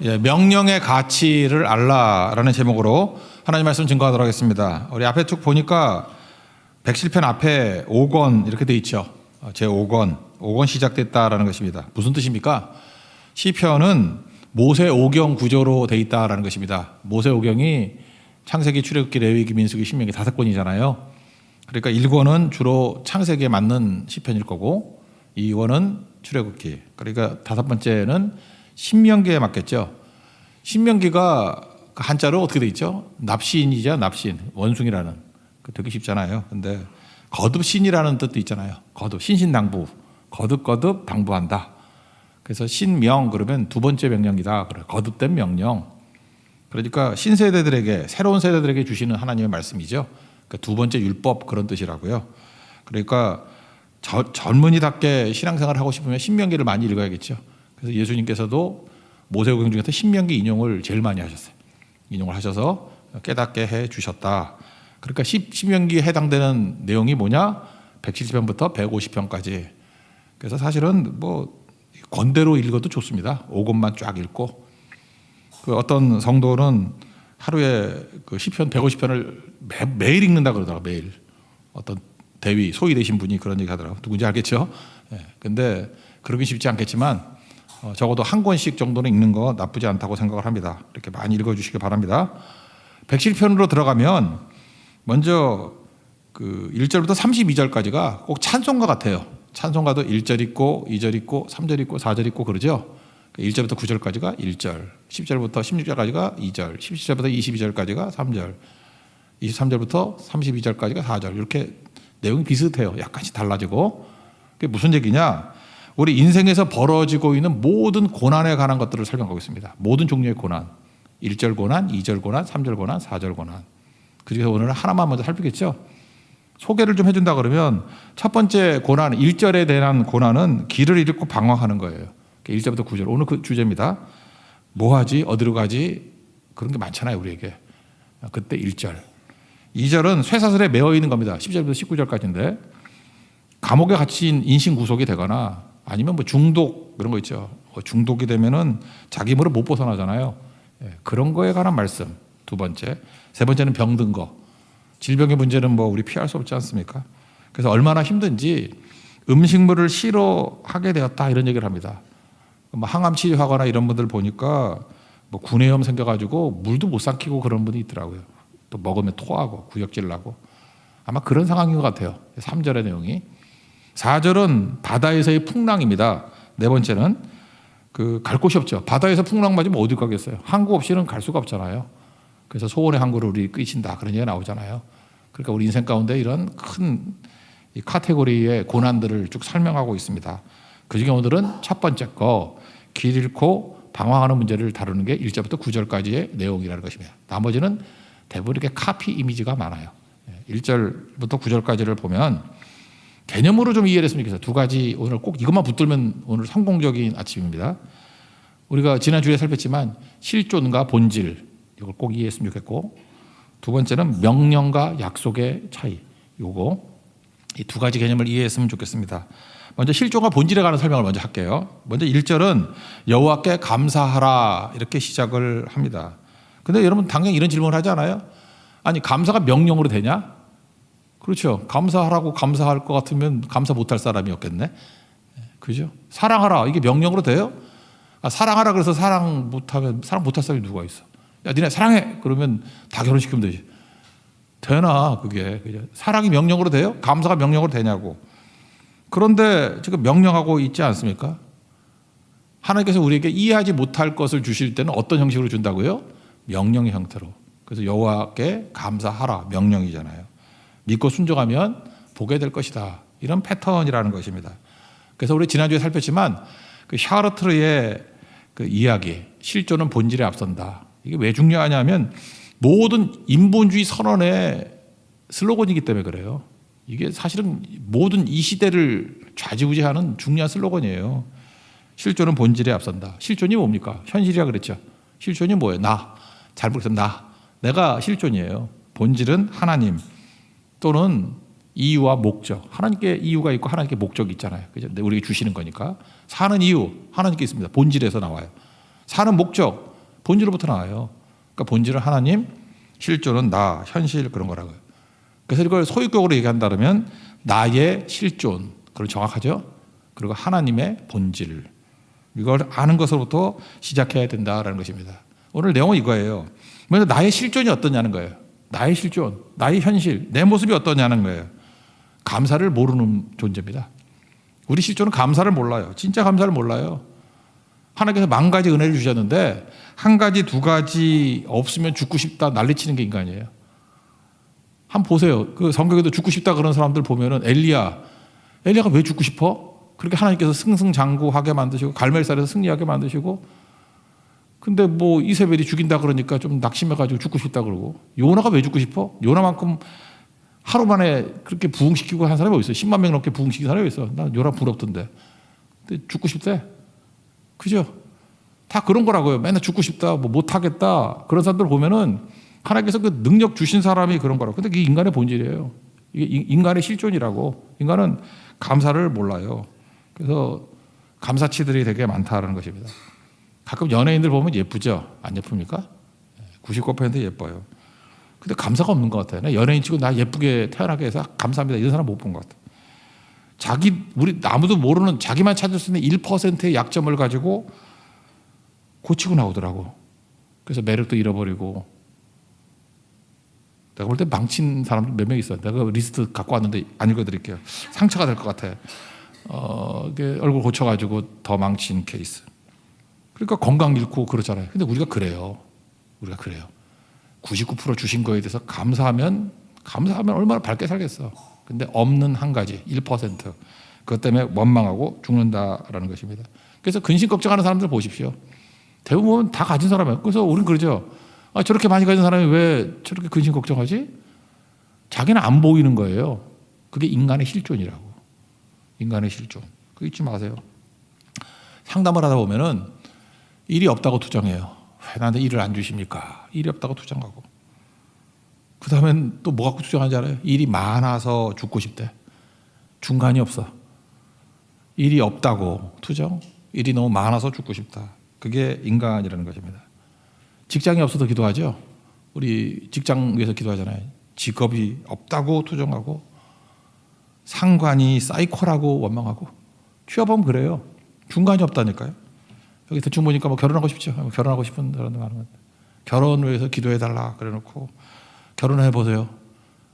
예, 명령의 가치를 알라라는 제목으로 하나님 말씀 증거하도록 하겠습니다. 우리 앞에 쭉 보니까 107편 앞에 5권 이렇게 돼 있죠. 제 5권 시작됐다라는 것입니다. 무슨 뜻입니까? 시편은 모세 오경 구조로 돼 있다라는 것입니다. 모세 오경이 창세기, 출애굽기, 레위기, 민수기, 신명기 5권이잖아요. 그러니까 1권은 주로 창세기에 맞는 시편일 거고 2권은 출애굽기, 그러니까 5번째는 신명기에 맞겠죠. 신명기가 한자로 어떻게 돼 있죠? 납신이죠. 납신, 원숭이라는. 되게 쉽잖아요. 근데 거듭신이라는 뜻도 있잖아요. 거듭, 신신당부, 거듭 당부한다. 그래서 신명 그러면 두 번째 명령이다. 그래, 거듭된 명령. 그러니까 신세대들에게, 새로운 세대들에게 주시는 하나님의 말씀이죠. 그러니까 두 번째 율법 그런 뜻이라고요. 그러니까 젊은이답게 신앙생활을 하고 싶으면 신명기를 많이 읽어야겠죠. 그래서 예수님께서도 모세오경 중에서 신명기 인용을 제일 많이 하셨어요. 인용을 하셔서 깨닫게 해 주셨다. 그러니까 신명기에 해당되는 내용이 뭐냐? 170편부터 150편까지. 그래서 사실은 뭐 권대로 읽어도 좋습니다. 5권만 쫙 읽고. 그 어떤 성도는 하루에 그 시편 150편을 매일 읽는다 그러더라고요. 매일. 어떤 대위, 소위 되신 분이 그런 얘기 하더라고요. 누군지 알겠죠? 예. 근데 그러긴 쉽지 않겠지만 적어도 한 권씩 정도는 읽는 거 나쁘지 않다고 생각을 합니다. 이렇게 많이 읽어주시기 바랍니다. 107편으로 들어가면 먼저 그 1절부터 32절까지가 꼭 찬송가 같아요. 찬송가도 1절 있고 2절 있고 3절 있고 4절 있고 그러죠. 1절부터 9절까지가 1절, 10절부터 16절까지가 2절, 17절부터 22절까지가 3절, 23절부터 32절까지가 4절. 이렇게 내용이 비슷해요. 약간씩 달라지고. 그게 무슨 얘기냐? 우리 인생에서 벌어지고 있는 모든 고난에 관한 것들을 설명하고 있습니다. 모든 종류의 고난. 1절 고난, 2절 고난, 3절 고난, 4절 고난. 그중에서 오늘은 하나만 먼저 살피겠죠. 소개를 좀 해준다 그러면 첫 번째 고난, 1절에 대한 고난은 길을 잃고 방황하는 거예요. 1절부터 9절. 오늘 그 주제입니다. 뭐 하지? 어디로 가지? 그런 게 많잖아요, 우리에게. 그때 1절. 2절은 쇠사슬에 매어 있는 겁니다. 10절부터 19절까지인데 감옥에 갇힌 인신 구속이 되거나 아니면 뭐 중독 그런 거 있죠. 중독이 되면은 자기 힘으로 못 벗어나잖아요. 그런 거에 관한 말씀. 두 번째. 세 번째는 병든 거. 질병의 문제는 뭐 우리 피할 수 없지 않습니까? 그래서 얼마나 힘든지 음식물을 싫어하게 되었다 이런 얘기를 합니다. 뭐 항암 치료하거나 이런 분들 보니까 뭐 구내염 생겨가지고 물도 못 삼키고 그런 분이 있더라고요. 또 먹으면 토하고 구역질 나고 아마 그런 상황인 것 같아요. 3절의 내용이. 4절은 바다에서의 풍랑입니다. 네 번째는 그 갈 곳이 없죠. 바다에서 풍랑 맞으면 어디 가겠어요? 항구 없이는 갈 수가 없잖아요. 그래서 소원의 항구를 우리 끄신다 그런 얘기가 나오잖아요. 그러니까 우리 인생 가운데 이런 큰 이 카테고리의 고난들을 쭉 설명하고 있습니다. 그중에 오늘은 첫 번째 거 길 잃고 방황하는 문제를 다루는 게 1절부터 9절까지의 내용이라는 것입니다. 나머지는 대부분 이렇게 카피 이미지가 많아요. 1절부터 9절까지를 보면 개념으로 좀 이해를 했으면 좋겠어요. 두 가지 오늘 꼭 이것만 붙들면 오늘 성공적인 아침입니다. 우리가 지난주에 살폈지만 실존과 본질 이걸 꼭 이해했으면 좋겠고 두 번째는 명령과 약속의 차이 요거 이 두 가지 개념을 이해했으면 좋겠습니다. 먼저 실존과 본질에 관한 설명을 먼저 할게요. 먼저 1절은 여호와께 감사하라 이렇게 시작을 합니다. 근데 여러분 당연히 이런 질문을 하지 않아요? 아니 감사가 명령으로 되냐? 그렇죠. 감사하라고 감사할 것 같으면 감사 못할 사람이 없겠네. 그죠? 사랑하라 이게 명령으로 돼요? 사랑하라 그래서 사랑 못하면 사랑 못할 사람이 누가 있어? 야 니네 사랑해 그러면 다 결혼시키면 되지. 되나 그게. 사랑이 명령으로 돼요? 감사가 명령으로 되냐고. 그런데 지금 명령하고 있지 않습니까? 하나님께서 우리에게 이해하지 못할 것을 주실 때는 어떤 형식으로 준다고요? 명령의 형태로. 그래서 여호와께 감사하라 명령이잖아요. 믿고 순종하면 보게 될 것이다. 이런 패턴이라는 것입니다. 그래서 우리 지난주에 살폈지만 그 샤르트르의 그 이야기 실존은 본질에 앞선다. 이게 왜 중요하냐면 모든 인본주의 선언의 슬로건이기 때문에 그래요. 이게 사실은 모든 이 시대를 좌지우지하는 중요한 슬로건이에요. 실존은 본질에 앞선다. 실존이 뭡니까? 현실이라 그랬죠. 실존이 뭐예요? 나. 잘 모르겠어요. 내가 실존이에요. 본질은 하나님 또는 이유와 목적. 하나님께 이유가 있고 하나님께 목적이 있잖아요. 그죠? 우리에게 주시는 거니까. 사는 이유 하나님께 있습니다. 본질에서 나와요. 사는 목적 본질로부터 나와요. 그러니까 본질은 하나님, 실존은 나, 현실 그런 거라고요. 그래서 이걸 소유격으로 얘기한다면 나의 실존, 그럼 정확하죠? 그리고 하나님의 본질, 이걸 아는 것으로부터 시작해야 된다라는 것입니다. 오늘 내용은 이거예요. 먼저 나의 실존이 어떠냐는 거예요. 나의 실존, 나의 현실, 내 모습이 어떠냐는 거예요. 감사를 모르는 존재입니다. 우리 실존은 감사를 몰라요. 진짜 감사를 몰라요. 하나님께서 10,000가지 은혜를 주셨는데 1가지, 2가지 없으면 죽고 싶다 난리치는 게 인간이에요. 한번 보세요. 그 성경에도 죽고 싶다 그런 사람들 보면은 엘리야가 왜 죽고 싶어? 그렇게 하나님께서 승승장구하게 만드시고 갈멜살에서 승리하게 만드시고, 근데 뭐 이세벨이 죽인다 그러니까 좀 낙심해가지고 죽고 싶다 그러고, 요나가 왜 죽고 싶어? 요나만큼 하루 만에 그렇게 부흥시키고 한 사람이 어디 있어? 10만 명 넘게 부흥시킨 사람이 어디 있어? 나 요나 부럽던데. 근데 죽고 싶대. 그죠? 다 그런 거라고요. 맨날 죽고 싶다, 뭐 못하겠다 그런 사람들 보면은 하나님께서 그 능력 주신 사람이 그런 거라고. 근데 그게 인간의 본질이에요. 이게 인간의 실존이라고. 인간은 감사를 몰라요. 그래서 감사치들이 되게 많다는 것입니다. 가끔 연예인들 보면 예쁘죠? 안 예쁩니까? 99% 예뻐요. 근데 감사가 없는 것 같아요. 연예인 치고 나 예쁘게 태어나게 해서 감사합니다, 이런 사람 못 본 것 같아요. 우리 아무도 모르는 자기만 찾을 수 있는 1%의 약점을 가지고 고치고 나오더라고. 그래서 매력도 잃어버리고. 내가 볼 때 망친 사람들 몇 명 있어요. 내가 리스트 갖고 왔는데 안 읽어드릴게요. 상처가 될 것 같아. 얼굴 고쳐가지고 더 망친 케이스. 그러니까 건강 잃고 그러잖아요. 근데 우리가 그래요. 99% 주신 거에 대해서 감사하면 얼마나 밝게 살겠어. 근데 없는 1가지, 1%. 그것 때문에 원망하고 죽는다라는 것입니다. 그래서 근심 걱정하는 사람들 보십시오. 대부분 다 가진 사람이에요. 그래서 우린 그러죠. 저렇게 많이 가진 사람이 왜 저렇게 근심 걱정하지? 자기는 안 보이는 거예요. 그게 인간의 실존이라고. 인간의 실존. 그거 잊지 마세요. 상담을 하다 보면은 일이 없다고 투정해요. 왜 나한테 일을 안 주십니까? 일이 없다고 투정하고. 그 다음엔 또 뭐 갖고 투정하는지 알아요? 일이 많아서 죽고 싶대. 중간이 없어. 일이 없다고 투정, 일이 너무 많아서 죽고 싶다. 그게 인간이라는 것입니다. 직장이 없어도 기도하죠. 우리 직장 위해서 기도하잖아요. 직업이 없다고 투정하고, 상관이 사이코라고 원망하고. 취업하면 그래요. 중간이 없다니까요. 여기 대충 보니까 뭐 결혼하고 싶죠. 결혼하고 싶은 사람들 많은 것 같아요. 결혼을 위해서 기도해달라 그래놓고 결혼해보세요.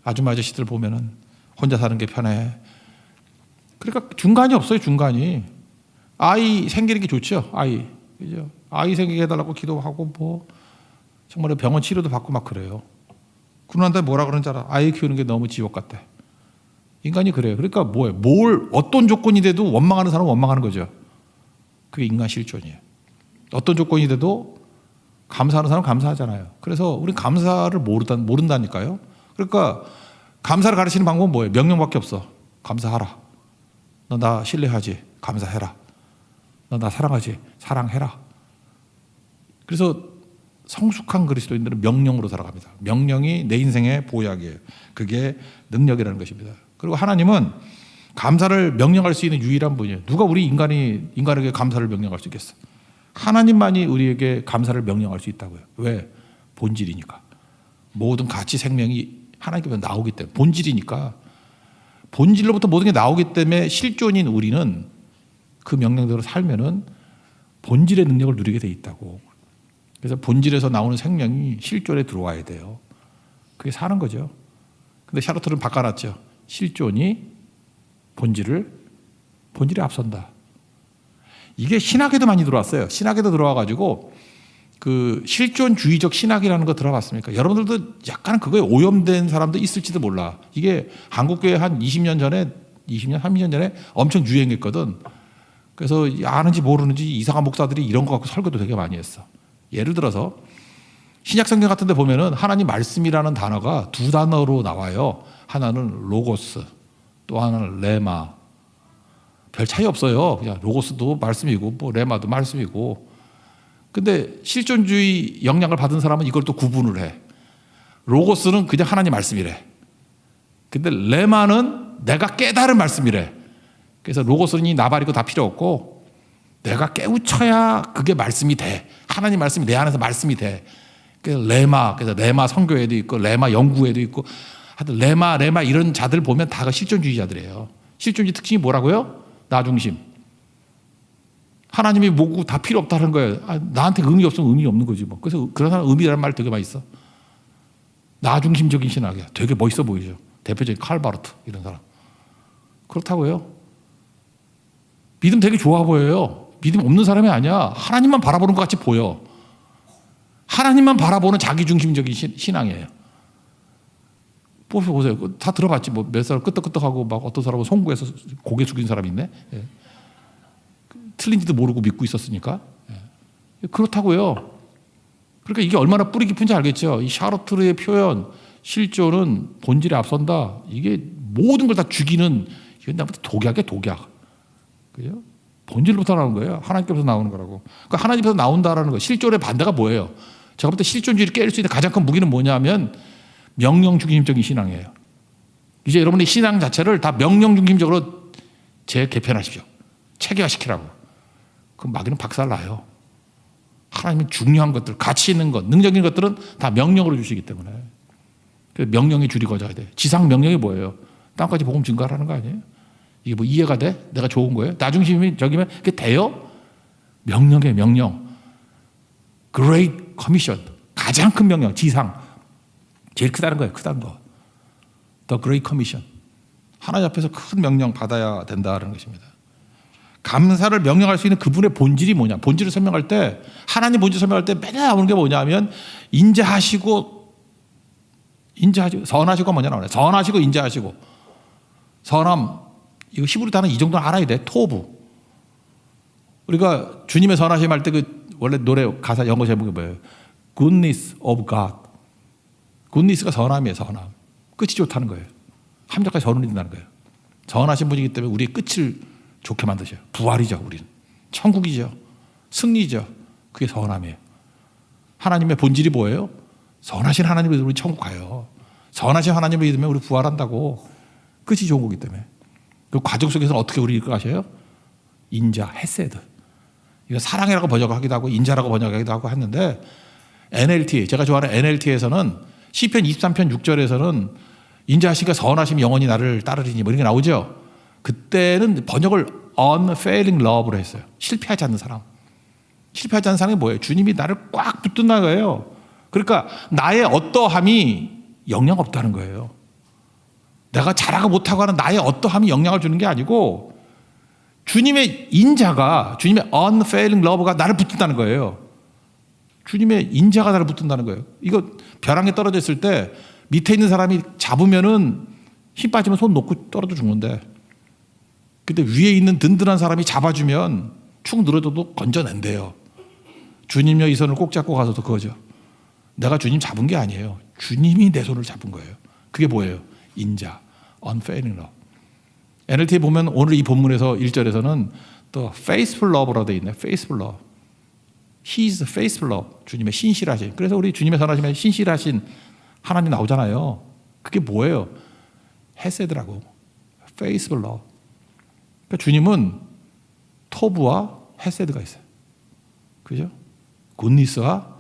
아줌마 아저씨들 보면은 혼자 사는 게 편해. 그러니까 중간이 없어요. 중간이. 아이 생기는 게 좋죠. 그죠? 아이 생기게 해달라고 기도하고 뭐 정말 병원 치료도 받고 막 그래요. 그런데 뭐라 그러는지 알아? 아이 키우는 게 너무 지옥 같대. 인간이 그래요. 그러니까 어떤 조건이 돼도 원망하는 사람은 원망하는 거죠. 그게 인간 실존이에요. 어떤 조건이 돼도 감사하는 사람은 감사하잖아요. 그래서 우리 감사를 모른다니까요. 그러니까 감사를 가르치는 방법은 뭐예요? 명령밖에 없어. 감사하라. 너 나 신뢰하지? 감사해라. 너 나 사랑하지? 사랑해라. 그래서 성숙한 그리스도인들은 명령으로 살아갑니다. 명령이 내 인생의 보약이에요. 그게 능력이라는 것입니다. 그리고 하나님은 감사를 명령할 수 있는 유일한 분이에요. 누가 우리 인간에게 감사를 명령할 수 있겠어? 하나님만이 우리에게 감사를 명령할 수 있다고요. 왜? 본질이니까. 모든 가치 생명이 하나님께서 나오기 때문에. 본질이니까. 본질로부터 모든 게 나오기 때문에 실존인 우리는 그 명령대로 살면은 본질의 능력을 누리게 돼 있다고. 그래서 본질에서 나오는 생명이 실존에 들어와야 돼요. 그게 사는 거죠. 근데 샤르트는 바꿔놨죠. 실존이 본질에 앞선다. 이게 신학에도 많이 들어왔어요. 신학에도 들어와가지고 그 실존주의적 신학이라는 거 들어봤습니까? 여러분들도 약간 그거에 오염된 사람도 있을지도 몰라. 이게 한국교회 한 20년 전에 30년 전에 엄청 유행했거든. 그래서 아는지 모르는지 이상한 목사들이 이런 거 갖고 설교도 되게 많이 했어. 예를 들어서 신약성경 같은 데 보면은 하나님 말씀이라는 단어가 2단어로 나와요. 하나는 로고스, 또 하나는 레마. 별 차이 없어요. 그냥 로고스도 말씀이고 뭐 레마도 말씀이고. 근데 실존주의 영향을 받은 사람은 이걸 또 구분을 해. 로고스는 그냥 하나님 말씀이래. 근데 레마는 내가 깨달은 말씀이래. 그래서 로고스는 나발이고 다 필요 없고 내가 깨우쳐야 그게 말씀이 돼. 하나님 말씀이 내 안에서 말씀이 돼. 그래서 레마 선교회도 있고 레마 연구회도 있고 하여튼 레마 이런 자들 보면 다가 실존주의자들이에요. 실존주의 특징이 뭐라고요? 나 중심. 하나님이 뭐고 다 필요 없다는 거예요. 나한테 의미 없으면 의미 없는 거지 뭐. 그래서 그런 사람 의미라는 말 되게 많이 있어. 나 중심적인 신학이야. 되게 멋있어 보이죠. 대표적인 칼바르트 이런 사람. 그렇다고요. 믿음 되게 좋아 보여요. 믿음 없는 사람이 아니야. 하나님만 바라보는 것 같이 보여. 하나님만 바라보는 자기중심적인 신앙이에요. 보세요. 다 들어봤지. 뭐 몇 사람 끄떡끄떡하고 막 어떤 사람은 송구해서 고개 숙인 사람이 있네. 예. 틀린지도 모르고 믿고 있었으니까. 예. 그렇다고요. 그러니까 이게 얼마나 뿌리 깊은지 알겠죠. 이 샤르트르의 표현, 실존은 본질에 앞선다. 이게 모든 걸 다 죽이는 이건 나부터 독약이야, 독약. 그죠? 본질부터 나오는 거예요. 하나님께서 나오는 거라고. 그러니까 하나님께서 나온다라는 거. 실존의 반대가 뭐예요? 제가 볼 때 실존주의를 깰 수 있는 가장 큰 무기는 뭐냐면 명령 중심적인 신앙이에요. 이제 여러분의 신앙 자체를 다 명령 중심적으로 재개편하십시오. 체계화시키라고. 그럼 마귀는 박살나요. 하나님은 중요한 것들, 가치 있는 것, 능력인 것들은 다 명령으로 주시기 때문에. 그래서 명령에 줄이 거져야 돼. 지상 명령이 뭐예요? 땅까지 복음 증거하라는 거 아니에요? 이게 뭐 이해가 돼? 내가 좋은 거예요? 나 중심이 저기면 그게 돼요? 명령이에요, 명령. Great Commission. 가장 큰 명령, 지상. 제일 크다는 거예요, 크다는 거. The Great Commission. 하나님 앞에서 큰 명령 받아야 된다는 것입니다. 감사를 명령할 수 있는 그분의 본질이 뭐냐? 본질을 설명할 때, 하나님 본질 설명할 때 맨날 나오는 게 뭐냐면, 인자하시고, 선하시고 먼저 나오네. 선하시고, 인자하시고. 선함, 이거 히브리 단어 이 정도는 알아야 돼. 토부. 우리가 주님의 선하심 할 때 그 원래 노래 가사 영어 제목이 뭐예요? Goodness of God. 굿니스가 선함이에요, 선함. 끝이 좋다는 거예요. 함정까지 선언이 된다는 거예요. 선하신 분이기 때문에 우리의 끝을 좋게 만드셔요. 부활이죠, 우리는. 천국이죠. 승리죠. 그게 선함이에요. 하나님의 본질이 뭐예요? 선하신 하나님을 믿으면 우리 천국 가요. 선하신 하나님을 믿으면 우리 부활한다고. 끝이 좋은 거기 때문에. 그 과정 속에서는 어떻게 우리 이끌어가셔요? 인자, 헤세드. 이거 사랑이라고 번역하기도 하고 인자라고 번역하기도 하고 했는데 NLT, 제가 좋아하는 NLT에서는 시편 23편 6절에서는 인자하시니까 선하심 영원히 나를 따르리니 뭐 이런 게 나오죠. 그때는 번역을 unfailing love로 했어요. 실패하지 않는 사람. 실패하지 않는 사람이 뭐예요? 주님이 나를 꽉 붙든다는 거예요. 그러니까 나의 어떠함이 영향 없다는 거예요. 내가 잘하고 못하고 하는 나의 어떠함이 영향을 주는 게 아니고 주님의 인자가, 주님의 unfailing love가 나를 붙든다는 거예요. 주님의 인자가 나를 붙든다는 거예요. 이거 벼랑에 떨어져 있을 때 밑에 있는 사람이 잡으면은 힘 빠지면 손 놓고 떨어져 죽는데, 근데 위에 있는 든든한 사람이 잡아주면 축 늘어져도 건져낸대요. 주님여 이 손을 꼭 잡고 가서도 그거죠. 내가 주님 잡은 게 아니에요. 주님이 내 손을 잡은 거예요. 그게 뭐예요? 인자, unfailing love. NLT에 보면 오늘 이 본문에서 1절에서는 또 faithful love라고 되어 있네. faithful love. He is faithful love. 주님의 신실하신. 그래서 우리 주님의 선하심에 신실하신 하나님 나오잖아요. 그게 뭐예요? 헤세드라고. faithful love. 그러니까 주님은 토부와 헤세드가 있어요. 그죠? 굿니스와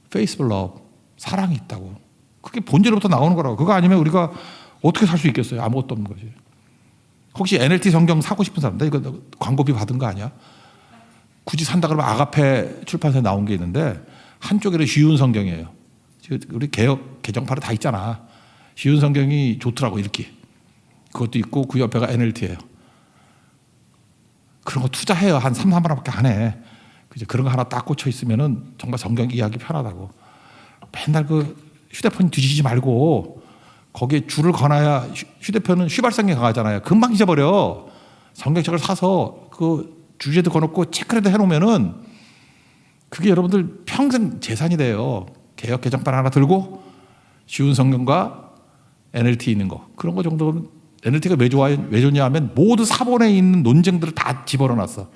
faithful love. 사랑이 있다고. 그게 본질로부터 나오는 거라고. 그거 아니면 우리가 어떻게 살 수 있겠어요? 아무것도 없는 거지. 혹시 NLT 성경 사고 싶은 사람, 나 이거 광고비 받은 거 아니야? 굳이 산다 그러면 아가페 출판사에 나온 게 있는데 한쪽에는 쉬운 성경이에요. 우리 개혁 개정판에 다 있잖아. 쉬운 성경이 좋더라고 이렇게. 그것도 있고 그 옆에가 NLT예요. 그런 거 투자해요. 한 3, 4만 원밖에 안 해. 그런 거 하나 딱 꽂혀 있으면은 정말 성경 이해하기 편하다고. 맨날 그 휴대폰 뒤지지 말고 거기에 줄을 거놔야 휴대폰은 휘발성이 강하잖아요. 금방 잊어버려. 성경책을 사서 그 주제도 거놓고 체크라도 해놓으면은 그게 여러분들 평생 재산이 돼요. 개혁 개정판 하나 들고 쉬운 성경과 NLT 있는 거. 그런 거 정도는 NLT가 왜 좋냐 하면 모두 사본에 있는 논쟁들을 다 집어넣어놨어.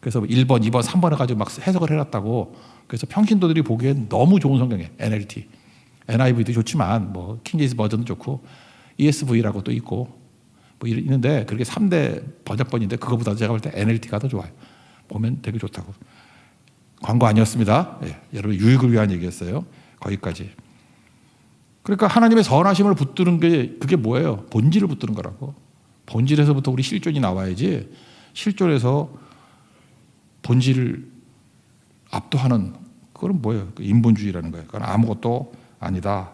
그래서 1번, 2번, 3번 해가지고 막 해석을 해놨다고. 그래서 평신도들이 보기엔 너무 좋은 성경이에요. NLT. NIV도 좋지만 뭐 킹제임스 버전도 좋고 ESV라고 또 있고 뭐 있는데 그렇게 3대 번역본인데 그거보다 제가 볼 때 NLT가 더 좋아요. 보면 되게 좋다고. 광고 아니었습니다. 예, 여러분 유익을 위한 얘기였어요. 거기까지. 그러니까 하나님의 선하심을 붙드는 게 그게 뭐예요? 본질을 붙드는 거라고. 본질에서부터 우리 실존이 나와야지 실존에서 본질을 압도하는 그건 뭐예요? 인본주의라는 거예요. 그건 아무것도 아니다.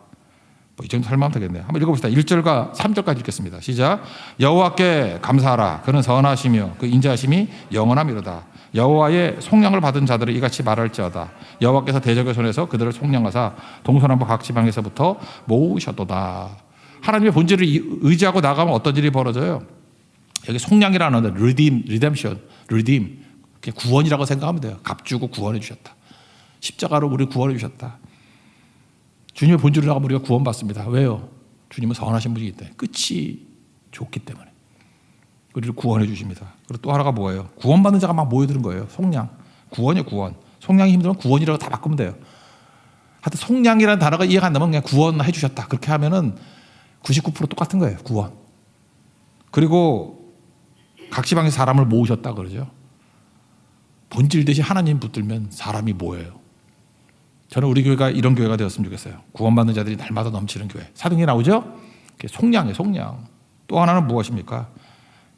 이 정도 설명하면 되겠네요. 한번 읽어봅시다. 1절과 3절까지 읽겠습니다. 시작. 여호와께 감사하라. 그는 선하시며 그 인자하심이 영원함이로다. 여호와의 속량을 받은 자들을 이같이 말할지어다. 여호와께서 대적의 손에서 그들을 속량하사 동서남북 각 지방에서부터 모으셨도다. 하나님의 본질을 의지하고 나가면 어떤 일이 벌어져요? 여기 속량이라는 리뎀션, 구원이라고 생각하면 돼요. 값주고 구원해 주셨다. 십자가로 우리를 구원해 주셨다. 주님의 본질을 나가면 우리가 구원받습니다. 왜요? 주님은 선하신 분이기 때문에. 끝이 좋기 때문에. 우리를 구원해 주십니다. 그리고 또 하나가 뭐예요? 구원받는 자가 막 모여드는 거예요. 속량. 구원이에요, 구원. 속량이 힘들면 구원이라고 다 바꾸면 돼요. 하여튼 속량이라는 단어가 이해가 안 되면 그냥 구원해 주셨다. 그렇게 하면은 99% 똑같은 거예요. 구원. 그리고 각 지방에서 사람을 모으셨다 그러죠. 본질 대신 하나님 붙들면 사람이 뭐예요? 저는 우리 교회가 이런 교회가 되었으면 좋겠어요. 구원받는 자들이 날마다 넘치는 교회. 사도행전에 나오죠? 속량이에요, 속량. 또 하나는 무엇입니까?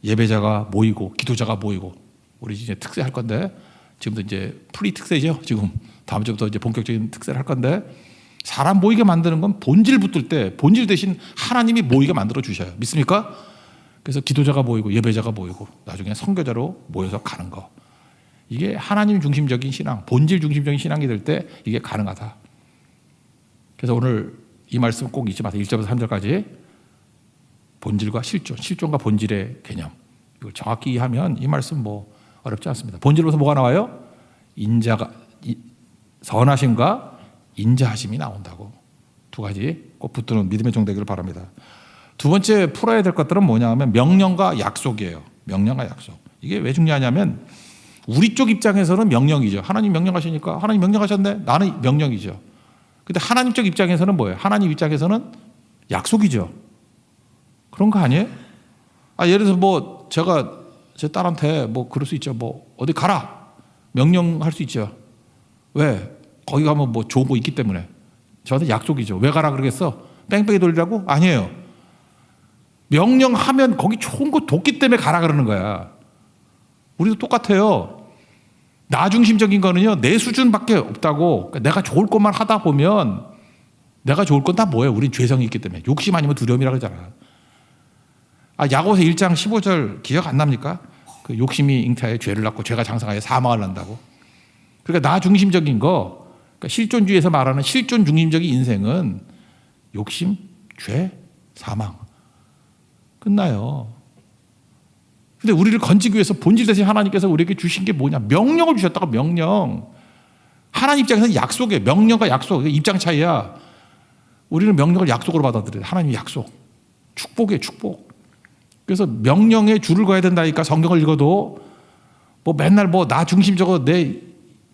예배자가 모이고 기도자가 모이고. 우리 이제 특세 할 건데 지금도 이제 프리 특세죠. 지금 다음 주부터 이제 본격적인 특세를 할 건데 사람 모이게 만드는 건 본질 붙들 때 본질 대신 하나님이 모이게 만들어 주셔요. 믿습니까? 그래서 기도자가 모이고 예배자가 모이고 나중에 선교자로 모여서 가는 거. 이게 하나님 중심적인 신앙, 본질 중심적인 신앙이 될 때 이게 가능하다. 그래서 오늘 이 말씀 꼭 잊지 마세요. 1절부터 3절까지 본질과 실존, 실존과 본질의 개념. 이걸 정확히 이해하면 이 말씀 뭐 어렵지 않습니다. 본질로서 뭐가 나와요? 선하심과 인자하심이 나온다고. 두 가지 꼭 붙드는 믿음의 종 되기를 바랍니다. 두 번째 풀어야 될 것들은 뭐냐 하면 명령과 약속이에요. 명령과 약속. 이게 왜 중요하냐면 우리 쪽 입장에서는 명령이죠. 하나님 명령하시니까 하나님 명령하셨네. 나는 명령이죠. 근데 하나님 쪽 입장에서는 뭐예요? 하나님 입장에서는 약속이죠. 그런 거 아니에요? 예를 들어서 뭐 제가 제 딸한테 뭐 그럴 수 있죠. 뭐 어디 가라. 명령할 수 있죠. 왜? 거기 가면 뭐 좋은 거 있기 때문에. 저한테 약속이죠. 왜 가라 그러겠어? 뺑뺑이 돌리라고? 아니에요. 명령하면 거기 좋은 거 뒀기 때문에 가라 그러는 거야. 우리도 똑같아요. 나 중심적인 거는요, 내 수준밖에 없다고. 그러니까 내가 좋을 것만 하다 보면 내가 좋을 건 다 뭐예요? 우린 죄성이 있기 때문에. 욕심 아니면 두려움이라 그러잖아. 야고보서 1장 15절 기억 안 납니까? 그 욕심이 잉태하여 죄를 낳고 죄가 장성하여 사망을 낳는다고. 그러니까 나 중심적인 거, 그러니까 실존주의에서 말하는 실존 중심적인 인생은 욕심, 죄, 사망. 끝나요. 근데 우리를 건지기 위해서 본질 대신 하나님께서 우리에게 주신 게 뭐냐? 명령을 주셨다고. 명령. 하나님 입장에서는 약속이에요. 명령과 약속. 입장 차이야. 우리는 명령을 약속으로 받아들여요. 하나님 약속. 축복이에요. 축복. 그래서 명령에 줄을 그어야 된다니까. 성경을 읽어도 뭐 맨날 뭐 나 중심적으로 내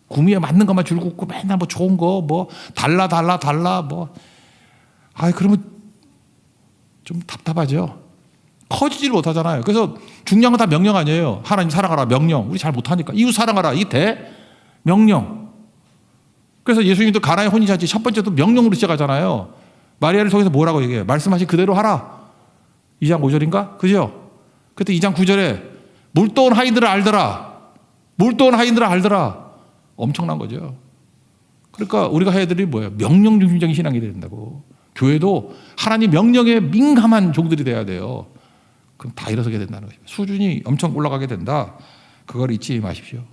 구미에 맞는 것만 줄 긋고 맨날 뭐 좋은 거 뭐 달라 뭐. 그러면 좀 답답하죠. 커지질 못하잖아요. 그래서 중요한 건 다 명령 아니에요. 하나님 사랑하라 명령. 우리 잘 못하니까. 이웃 사랑하라 이게 대명령. 그래서 예수님도 가나의 혼인잔치 첫 번째도 명령으로 시작하잖아요. 마리아를 통해서 뭐라고 얘기해요? 말씀하신 그대로 하라. 2장 5절인가? 그죠? 그때 2장 9절에 물도온 하인들을 알더라. 물도온 하인들을 알더라. 엄청난 거죠. 그러니까 우리가 해야 될 일이 뭐예요? 명령 중심적인 신앙이 된다고. 교회도 하나님 명령에 민감한 종들이 돼야 돼요. 그럼 다 일어서게 된다는 거죠. 수준이 엄청 올라가게 된다. 그걸 잊지 마십시오.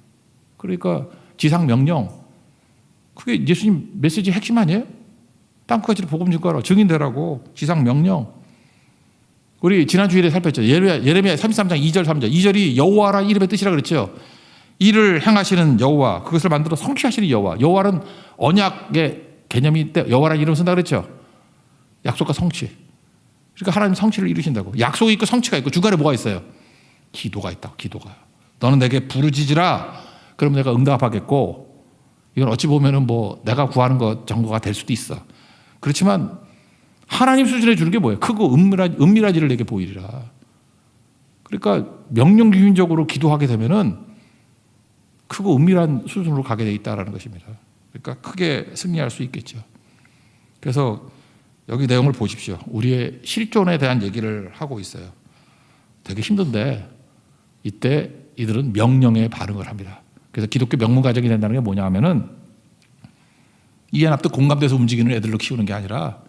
그러니까 지상 명령. 그게 예수님 메시지 핵심 아니에요? 땅끝까지 복음 증거하라. 증인되라고. 지상 명령. 우리 지난 주일에 살폈죠. 예레미야 33장 2절 3절. 2절이 여호와라 이름의 뜻이라 그랬죠. 이를 행하시는 여호와, 그것을 만들어 성취하시는 여호와. 여호와는 언약의 개념이 때 여호와라는 이름을 쓴다 그랬죠. 약속과 성취. 그러니까 하나님 성취를 이루신다고. 약속이 있고 성취가 있고 중간에 뭐가 있어요? 기도가 있다. 기도가. 너는 내게 부르짖으라. 그러면 내가 응답하겠고, 이건 어찌 보면은 뭐 내가 구하는 것 정도가 될 수도 있어. 그렇지만 하나님 수준에 주는 게 뭐예요? 크고 은밀하지를 내게 보이리라. 그러니까 명령주의적으로 기도하게 되면은 크고 은밀한 수준으로 가게 돼 있다는 것입니다. 그러니까 크게 승리할 수 있겠죠. 그래서 여기 내용을 보십시오. 우리의 실존에 대한 얘기를 하고 있어요. 되게 힘든데 이때 이들은 명령에 반응을 합니다. 그래서 기독교 명문 가정이 된다는 게 뭐냐 하면은 이해 납득 공감돼서 움직이는 애들로 키우는 게 아니라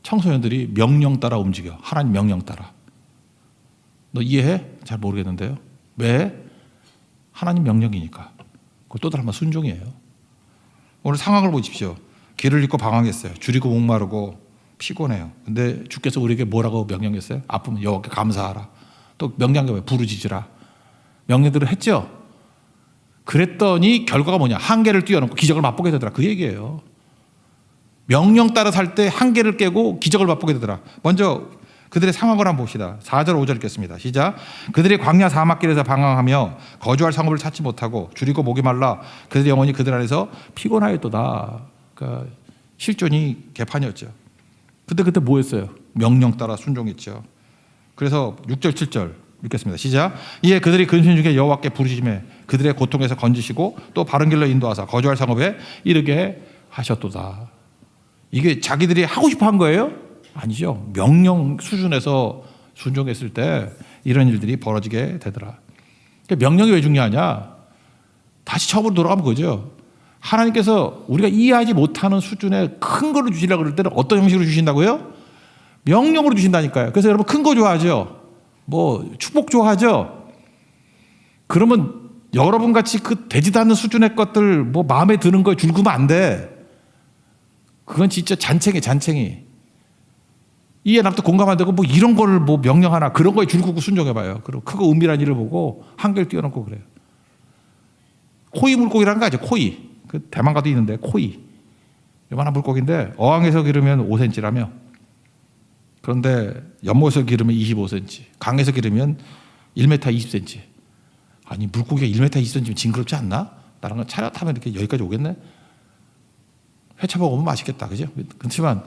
청소년들이 명령 따라 움직여. 하나님 명령 따라. 너 이해해? 잘 모르겠는데요. 왜? 하나님 명령이니까. 그걸 또 다른 번 순종이에요. 오늘 상황을 보십시오. 길을 잃고 방황했어요. 줄이고 목마르고 피곤해요. 근데 주께서 우리에게 뭐라고 명령했어요? 아프면 여호와께 감사하라. 또 명령이 왜? 부르짖으라. 명령들을 했죠. 그랬더니 결과가 뭐냐? 한계를 뛰어넘고 기적을 맛보게 되더라. 그 얘기예요. 명령 따라 살 때 한계를 깨고 기적을 맛보게 되더라. 먼저 그들의 상황을 한번 봅시다. 4절 5절 읽겠습니다. 시작. 그들이 광야 사막길에서 방황하며 거주할 성읍을 찾지 못하고 줄이고 목이 말라 그들의 영혼이 그들 안에서 피곤하였도다. 그러니까 실존이 개판이었죠. 근데 그때 뭐 했어요? 명령 따라 순종했죠. 그래서 6절 7절 읽겠습니다. 시작. 이에 그들이 근심 중에 여호와께 부르짖으매 그들의 고통에서 건지시고 또 바른 길로 인도하사 거주할 성읍에 이르게 하셨도다. 이게 자기들이 하고 싶어 한 거예요? 아니죠. 명령 수준에서 순종했을 때 이런 일들이 벌어지게 되더라. 명령이 왜 중요하냐? 다시 처음으로 돌아가면 그거죠. 하나님께서 우리가 이해하지 못하는 수준의 큰 거를 주시려고 그럴 때는 어떤 형식으로 주신다고요? 명령으로 주신다니까요. 그래서 여러분 큰 거 좋아하죠? 뭐 축복 좋아하죠? 그러면 여러분 같이 그 되지도 않는 수준의 것들 뭐 마음에 드는 거에 줄구면 안 돼. 그건 진짜 잔챙이 잔챙이. 이해 납득 공감 안 되고 뭐 이런 거를 뭐 명령 하나 그런 거에 줄구고 순종해봐요. 그리고 크고 은밀한 일을 보고 한계를 뛰어넘고 그래요. 코이 물고기라는 거 아죠? 코이. 그 대만 가도 있는데 코이. 요만한 물고기인데 어항에서 기르면 5cm라며. 그런데 연못에서 기르면 25cm. 강에서 기르면 1m 20cm. 아니 물고기가 1m 20cm면 징그럽지 않나? 다른 건 차려 타면 이렇게 여기까지 오겠네. 회차 먹으면 맛있겠다, 그죠? 그렇지만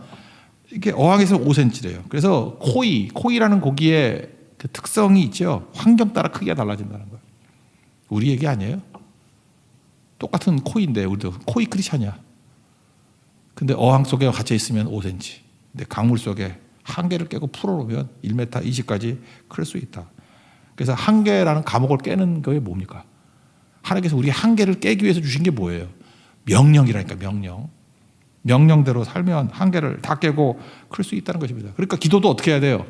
이게 어항에서 5cm래요. 그래서 코이라는 고기의 그 특성이 있죠. 환경 따라 크기가 달라진다는 거예요. 우리 얘기 아니에요? 똑같은 코이인데 우리도 코이 크리스찬이야. 근데 어항 속에 갇혀 있으면 5cm. 근데 강물 속에 한계를 깨고 풀어놓으면 1m 20까지 클 수 있다. 그래서 한계라는 감옥을 깨는 거에 뭡니까? 하나님께서 우리 한계를 깨기 위해서 주신 게 뭐예요? 명령이라니까 명령. 명령대로 살면 한계를 다 깨고 클 수 있다는 것입니다. 그러니까 기도도 어떻게 해야 돼요?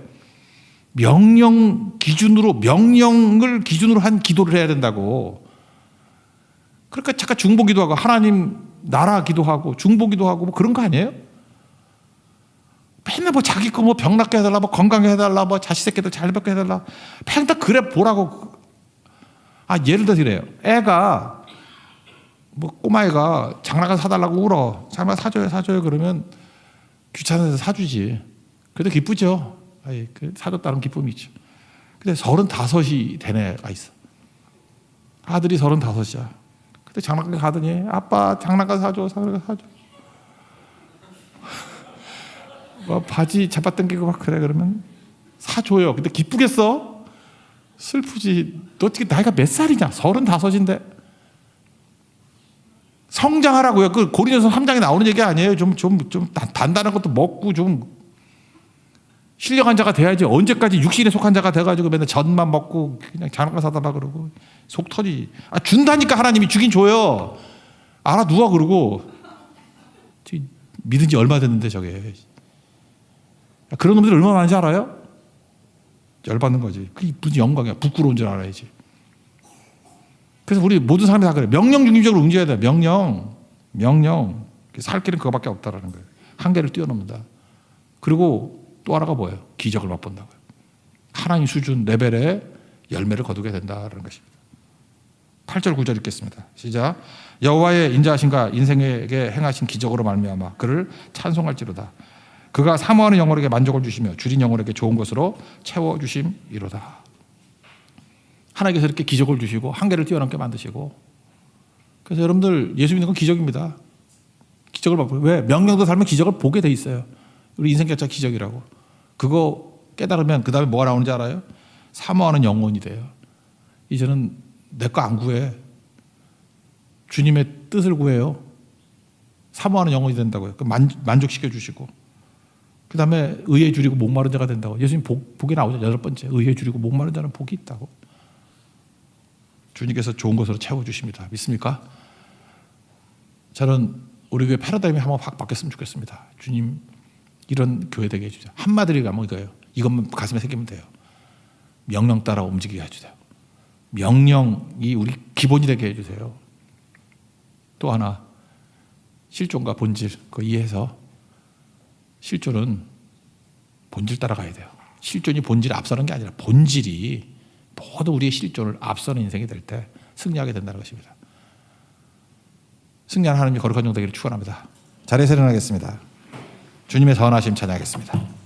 명령을 기준으로 한 기도를 해야 된다고. 그러니까 잠깐 중보 기도하고 하나님 나라 기도하고 중보 기도하고 뭐 그런 거 아니에요? 맨날 뭐 자기 거 뭐 병 낫게 해달라, 뭐 건강해 해달라, 뭐 자식 새끼들 잘 받게 해달라. 맨날 그래 보라고. 아 예를 들어서 이래요. 애가 뭐 꼬마애가 장난감 사달라고 울어. 장난감 사줘요. 그러면 귀찮아서 사주지. 그래도 기쁘죠. 아이, 사줬다는 기쁨이 있죠. 근데 35이 된 애가 있어. 아들이 35이야. 근데 장난감 가더니 아빠 장난감 사줘. 뭐 바지 잡아당기고 막 그래. 그러면 사줘요. 근데 기쁘겠어? 슬프지. 너 어떻게 나이가 몇 살이냐? 35인데. 성장하라고요. 그 고린도서 3장에 나오는 얘기 아니에요. 좀 단단한 것도 먹고 좀 신령한 자가 돼야지. 언제까지 육신에 속한 자가 돼가지고 맨날 젖만 먹고 그냥 장난감 사달라 그러고 속 터지. 아 준다니까 하나님이 주긴 줘요. 알아 누워 그러고 믿은 지 얼마 됐는데 저게. 그런 놈들이 얼마나 많은지 알아요? 열받는 거지. 그게 무슨 영광이야. 부끄러운 줄 알아야지. 그래서 우리 모든 사람이 다 그래. 명령 중심적으로 움직여야 돼. 명령. 살 길은 그거밖에 없다라는 거예요. 한계를 뛰어넘는다. 그리고 또 하나가 뭐예요? 기적을 맛본다고요. 하나님 수준 레벨의 열매를 거두게 된다라는 것입니다. 8절 9절 읽겠습니다. 시작. 여호와의 인자하심과 인생에게 행하신 기적으로 말미암아 그를 찬송할지로다. 그가 사모하는 영혼에게 만족을 주시며 줄인 영혼에게 좋은 것으로 채워주심이로다. 하나님께서 이렇게 기적을 주시고 한계를 뛰어넘게 만드시고. 그래서 여러분들 예수 믿는 건 기적입니다. 기적을 받고. 왜? 명령도 살면 기적을 보게 돼 있어요. 우리 인생 자체가 기적이라고. 그거 깨달으면 그 다음에 뭐가 나오는지 알아요? 사모하는 영혼이 돼요. 이제는 내 거 안 구해. 주님의 뜻을 구해요. 사모하는 영혼이 된다고요. 만족시켜 주시고. 그 다음에 의에 줄이고 목마른 자가 된다고. 예수님 복이 나오죠. 8번째. 의에 줄이고 목마른 자는 복이 있다고. 주님께서 좋은 것으로 채워주십니다. 믿습니까? 저는 우리 교회 패러다임이 한번 확 바뀌었으면 좋겠습니다. 주님 이런 교회 되게 해주세요. 한마디로 가면 이거예요. 이것만 가슴에 새기면 돼요. 명령 따라 움직이게 해주세요. 명령이 우리 기본이 되게 해주세요. 또 하나 실존과 본질 그거 이해해서 실존은 본질 따라가야 돼요. 실존이 본질을 앞서는 게 아니라 본질이 모두 우리의 실존을 앞서는 인생이 될 때 승리하게 된다는 것입니다. 승리하는 하나님이 거룩한 종 되기를 축원합니다. 자리에서 일어나겠습니다. 주님의 선하심 찬양하겠습니다.